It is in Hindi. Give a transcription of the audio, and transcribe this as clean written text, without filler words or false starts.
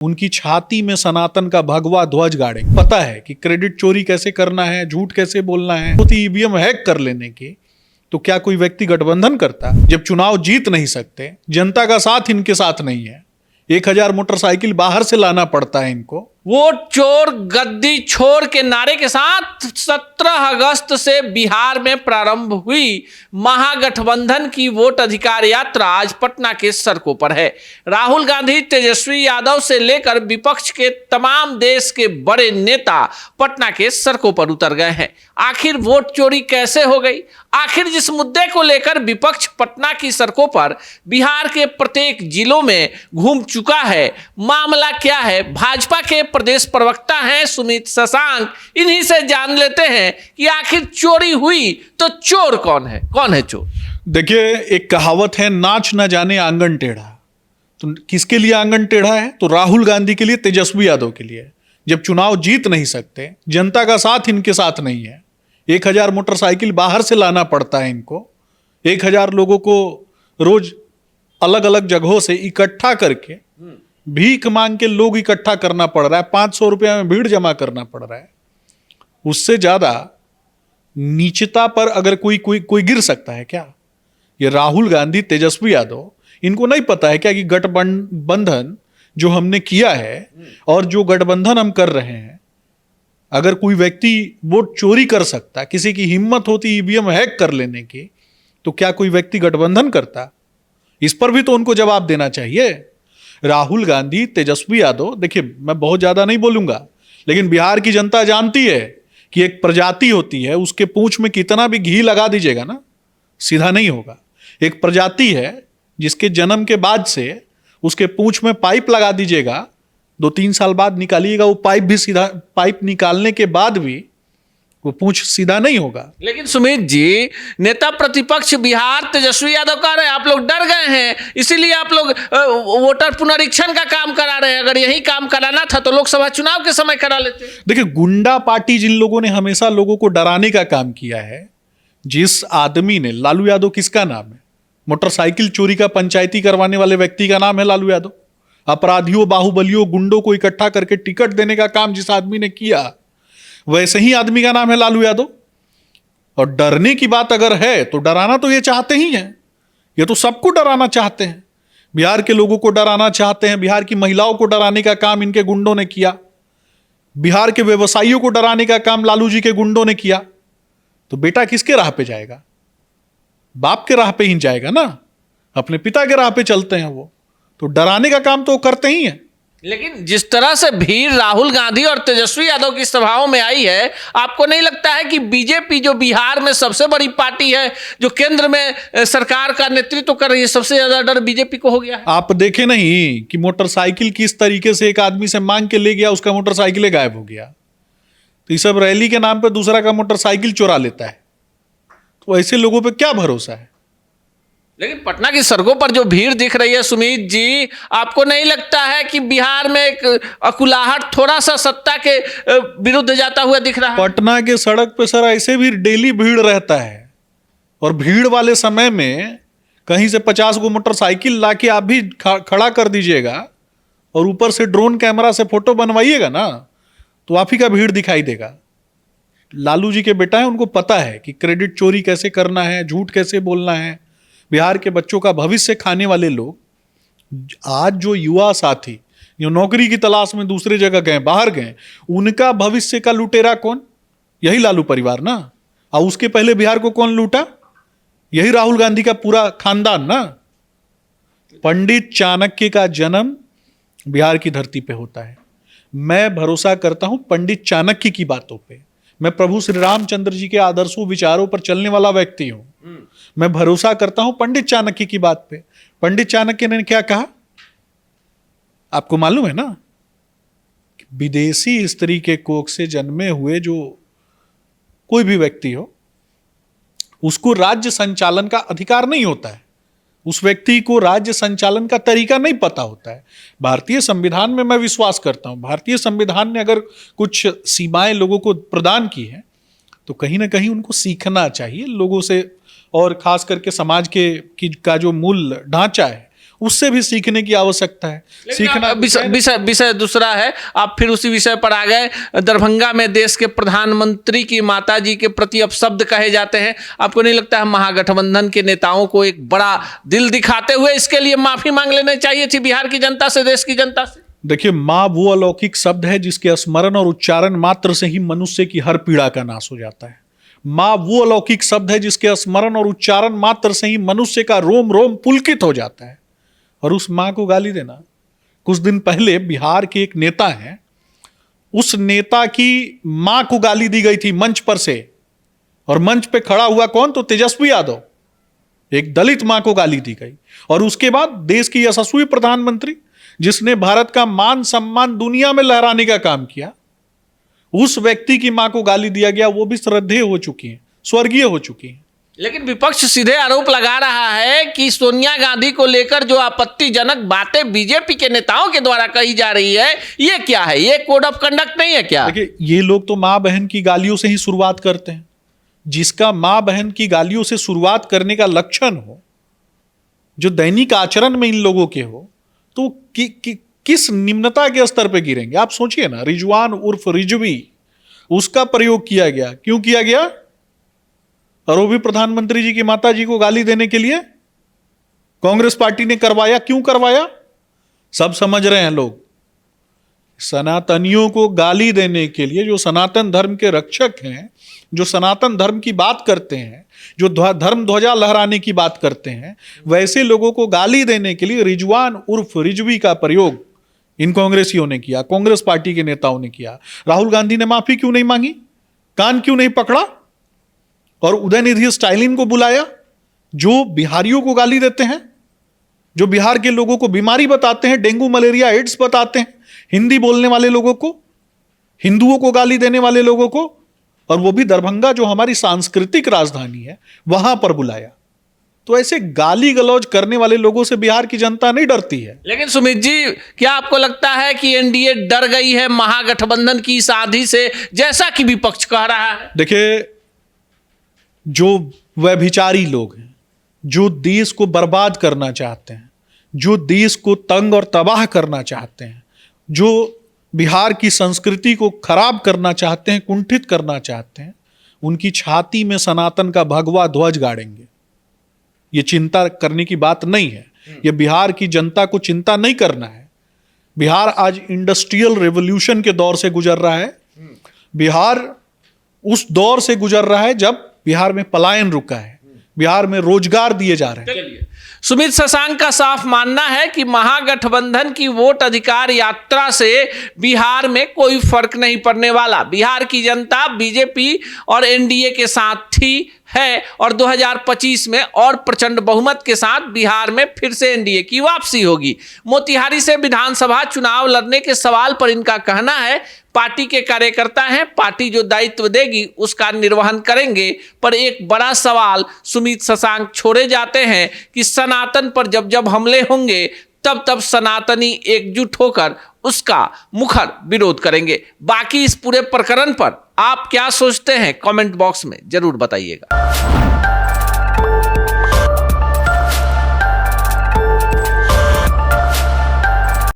उनकी छाती में सनातन का भगवा ध्वज गाड़े। पता है कि क्रेडिट चोरी कैसे करना है, झूठ कैसे बोलना है, ईवीएम हैक कर लेने की। तो क्या कोई व्यक्ति गठबंधन करता? जब चुनाव जीत नहीं सकते, जनता का साथ इनके साथ नहीं है, 1000 मोटरसाइकिल बाहर से लाना पड़ता है इनको। वोट चोर गद्दी छोड़ के नारे के साथ 17 अगस्त से बिहार में प्रारंभ हुई महागठबंधन की वोट अधिकार यात्रा आज पटना के सड़कों पर है। राहुल गांधी, तेजस्वी यादव से लेकर विपक्ष के तमाम देश के बड़े नेता पटना के सड़कों पर उतर गए हैं। आखिर वोट चोरी कैसे हो गई? आखिर जिस मुद्दे को लेकर विपक्ष पटना की सड़कों पर बिहार के प्रत्येक जिलों में घूम चुका है, मामला क्या है? भाजपा के प्रदेश प्रवक्ता हैं सुमित शशांक, इन्हीं से जान लेते हैं कि आखिर चोरी हुई तो चोर कौन है? कौन है चोर? देखिए, एक कहावत है, नाच न जाने आंगन टेढ़ा। तो किसके लिए आंगन टेढ़ा है? तो राहुल गांधी के लिए, तेजस्वी यादव के लिए। जब चुनाव जीत नहीं सकते, जनता का साथ इनके साथ नहीं है, 1000 मोटरसाइकिल बाहर से लाना पड़ता है इनको, 1000 लोगों को रोज अलग अलग जगहों से इकट्ठा करके भीख मांग के लोग इकट्ठा करना पड़ रहा है, 500 रुपया में भीड़ जमा करना पड़ रहा है। उससे ज्यादा नीचता पर अगर कोई गिर सकता है क्या? ये राहुल गांधी, तेजस्वी यादव, इनको नहीं पता है क्या कि गठबंधन जो हमने किया है और जो गठबंधन हम कर रहे हैं, अगर कोई व्यक्ति वोट चोरी कर सकता, किसी की हिम्मत होती ईवीएम हैक कर लेने की, तो क्या कोई व्यक्ति गठबंधन करता? इस पर भी तो उनको जवाब देना चाहिए। राहुल गांधी, तेजस्वी यादव, देखिए मैं बहुत ज्यादा नहीं बोलूंगा, लेकिन बिहार की जनता जानती है कि एक प्रजाति होती है, उसके पूंछ में कितना भी घी लगा दीजिएगा ना, सीधा नहीं होगा। एक प्रजाति है जिसके जन्म के बाद से उसके पूंछ में पाइप लगा दीजिएगा, 2-3 साल बाद निकालिएगा, वो पाइप भी सीधा, पाइप निकालने के बाद भी वो पूंछ सीधा नहीं होगा। लेकिन सुमित जी, नेता प्रतिपक्ष बिहार तेजस्वी यादव कह रहे हैं आप लोग डर गए हैं, इसीलिए आप लोग वोटर पुनरीक्षण का काम करा रहे हैं। अगर यही काम कराना था तो लोकसभा चुनाव के समय करा लेते। देखिए, गुंडा पार्टी जिन लोगों ने हमेशा लोगों को डराने का काम किया है, जिस आदमी ने, लालू यादव किसका नाम है? मोटरसाइकिल चोरी का पंचायती करवाने वाले व्यक्ति का नाम है लालू यादव। अपराधियों, बाहुबलियों, गुंडों को इकट्ठा करके टिकट देने का काम जिस आदमी ने किया, वैसे ही आदमी का नाम है लालू यादव। और डरने की बात अगर है तो डराना तो ये चाहते ही हैं, ये तो सबको डराना चाहते हैं। बिहार के लोगों को डराना चाहते हैं, बिहार की महिलाओं को डराने का काम इनके गुंडों ने किया, बिहार के व्यवसायियों को डराने का काम लालू जी के गुंडों ने किया। तो बेटा किसके राह पे जाएगा? बाप के राह पे ही जाएगा ना, अपने पिता के राह पे चलते हैं वो, तो डराने का काम तो करते ही हैं। लेकिन जिस तरह से भीड़ राहुल गांधी और तेजस्वी यादव की सभाओं में आई है, आपको नहीं लगता है कि बीजेपी जो बिहार में सबसे बड़ी पार्टी है, जो केंद्र में सरकार का नेतृत्व कर रही है, सबसे ज्यादा डर बीजेपी को हो गया है? आप देखे नहीं कि मोटरसाइकिल किस तरीके से एक आदमी से मांग के ले गया, उसका मोटरसाइकिल गायब हो गया। तो ये सब रैली के नाम पे दूसरा का मोटरसाइकिल चुरा लेता है, तो ऐसे लोगों पे क्या भरोसा है? लेकिन पटना की सड़कों पर जो भीड़ दिख रही है सुमित जी, आपको नहीं लगता है कि बिहार में एक अकुलाहट थोड़ा सा सत्ता के विरुद्ध जाता हुआ दिख रहा है? पटना के सड़क पे सर ऐसे भी डेली भीड़ रहता है, और भीड़ वाले समय में कहीं से 50 गो मोटरसाइकिल लाके आप भी खड़ा कर दीजिएगा और ऊपर से ड्रोन कैमरा से फोटो बनवाइएगा ना, तो आप ही का भीड़ दिखाई देगा। लालू जी के बेटा है, उनको पता है कि क्रेडिट चोरी कैसे करना है, झूठ कैसे बोलना है। बिहार के बच्चों का भविष्य खाने वाले लोग, आज जो युवा साथी जो नौकरी की तलाश में दूसरे जगह गए, बाहर गए, उनका भविष्य का लुटेरा कौन? यही लालू परिवार ना। और उसके पहले बिहार को कौन लूटा? यही राहुल गांधी का पूरा खानदान ना। पंडित चाणक्य का जन्म बिहार की धरती पे होता है। मैं भरोसा करता हूं पंडित चाणक्य की बातों पे। मैं प्रभु श्री रामचंद्र जी के आदर्शों, विचारों पर चलने वाला व्यक्ति हूं। मैं भरोसा करता हूं पंडित चाणक्य की बात पे। पंडित चाणक्य ने क्या कहा आपको मालूम है ना? विदेशी स्त्री के कोख से जन्मे हुए जो कोई भी व्यक्ति हो, उसको राज्य संचालन का अधिकार नहीं होता है। उस व्यक्ति को राज्य संचालन का तरीका नहीं पता होता है। भारतीय संविधान में मैं विश्वास करता हूं, भारतीय संविधान ने अगर कुछ सीमाएं लोगों को प्रदान की है, तो कहीं ना कहीं उनको सीखना चाहिए लोगों से, और खास करके समाज का जो मूल ढांचा है उससे भी सीखने की आवश्यकता है। सीखना विषय दूसरा है, आप फिर उसी विषय पर आ गए। दरभंगा में देश के प्रधानमंत्री की माताजी के प्रति अपशब्द कहे जाते हैं। आपको नहीं लगता है महागठबंधन के नेताओं को एक बड़ा दिल दिखाते हुए इसके लिए माफी मांग लेनी चाहिए थी बिहार की जनता से, देश की जनता से? देखिए, माँ वो अलौकिक शब्द है जिसके स्मरण और उच्चारण मात्र से ही मनुष्य की हर पीड़ा का नाश हो जाता है। माँ वो अलौकिक शब्द है जिसके स्मरण और उच्चारण मात्र से ही मनुष्य का रोम रोम पुलकित हो जाता है। और उस माँ को गाली देना, कुछ दिन पहले बिहार के एक नेता हैं, उस नेता की माँ को गाली दी गई थी मंच पर से, और मंच पे खड़ा हुआ कौन? तो तेजस्वी यादव, एक दलित माँ को गाली दी गई। और उसके बाद देश की यशस्वी प्रधानमंत्री जिसने भारत का मान सम्मान दुनिया में लहराने का काम किया, उस व्यक्ति की मां को गाली दिया गया। वो भी श्रद्धेय हो चुकी हैं, स्वर्गीय हो चुकी हैं। लेकिन विपक्ष सीधे आरोप लगा रहा है कि सोनिया गांधी को लेकर जो आपत्तिजनक बातें बीजेपी के नेताओं के द्वारा कही जा रही है, ये क्या है? ये कोड ऑफ कंडक्ट नहीं है क्या? देखिए, ये लोग तो मां बहन की गालियों से ही शुरुआत करते हैं। जिसका मां बहन की गालियों से शुरुआत करने का लक्षण हो, जो दैनिक आचरण में इन लोगों के हो, तो किस निम्नता के स्तर पे गिरेंगे? आप सोचिए ना, रिजवान उर्फ रिजवी, उसका प्रयोग किया गया। क्यों किया गया? और वो भी प्रधानमंत्री जी की माता जी को गाली देने के लिए कांग्रेस पार्टी ने करवाया। क्यों करवाया? सब समझ रहे हैं लोग। सनातनियों को गाली देने के लिए, जो सनातन धर्म के रक्षक हैं, जो सनातन धर्म की बात करते हैं, जो धर्म ध्वजा लहराने की बात करते हैं, वैसे लोगों को गाली देने के लिए रिजवान उर्फ रिजवी का प्रयोग इन कांग्रेसियों ने किया, कांग्रेस पार्टी के नेताओं ने किया। राहुल गांधी ने माफी क्यों नहीं मांगी? कान क्यों नहीं पकड़ा और उदयनिधि स्टालिन को बुलाया, जो बिहारियों को गाली देते हैं, जो बिहार के लोगों को बीमारी बताते हैं, डेंगू मलेरिया एड्स बताते हैं, हिंदी बोलने वाले लोगों को, हिंदुओं को गाली देने वाले लोगों को, और वो भी दरभंगा जो हमारी सांस्कृतिक राजधानी है, वहां पर बुलाया। तो ऐसे गाली गलौज करने वाले लोगों से बिहार की जनता नहीं डरती है। लेकिन सुमित जी, क्या आपको लगता है कि एनडीए डर गई है महागठबंधन की इस आंधी से, जैसा कि विपक्ष कह रहा है? देखिए, जो व्यभिचारी लोग हैं, जो देश को बर्बाद करना चाहते हैं, जो देश को तंग और तबाह करना चाहते हैं, जो बिहार की संस्कृति को खराब करना चाहते हैं, कुंठित करना चाहते हैं, उनकी छाती में सनातन का भगवा ध्वज गाड़ेंगे। ये चिंता करने की बात नहीं है। ये बिहार की जनता को चिंता नहीं करना है। बिहार आज इंडस्ट्रियल रेवोल्यूशन के दौर से गुजर रहा है। बिहार उस दौर से गुजर रहा है जब बिहार में पलायन रुका है, बिहार में रोजगार दिए जा रहे हैं। सुमित शशांक का साफ मानना है कि महागठबंधन की वोट अधिकार यात्रा से बिहार में कोई फर्क नहीं पड़ने वाला। बिहार की जनता बीजेपी और एनडीए के साथ थी, है, और 2025 में और प्रचंड बहुमत के साथ बिहार में फिर से एनडीए की वापसी होगी। मोतिहारी से विधानसभा चुनाव लड़ने के सवाल पर इनका कहना है, पार्टी के कार्यकर्ता हैं, पार्टी जो दायित्व देगी उसका निर्वहन करेंगे। पर एक बड़ा सवाल सुमित शशांक छोड़े जाते हैं कि सनातन पर जब जब हमले होंगे तब तब सनातनी एकजुट होकर उसका मुखर विरोध करेंगे। बाकी इस पूरे प्रकरण पर आप क्या सोचते हैं? कमेंट बॉक्स में जरूर बताइएगा।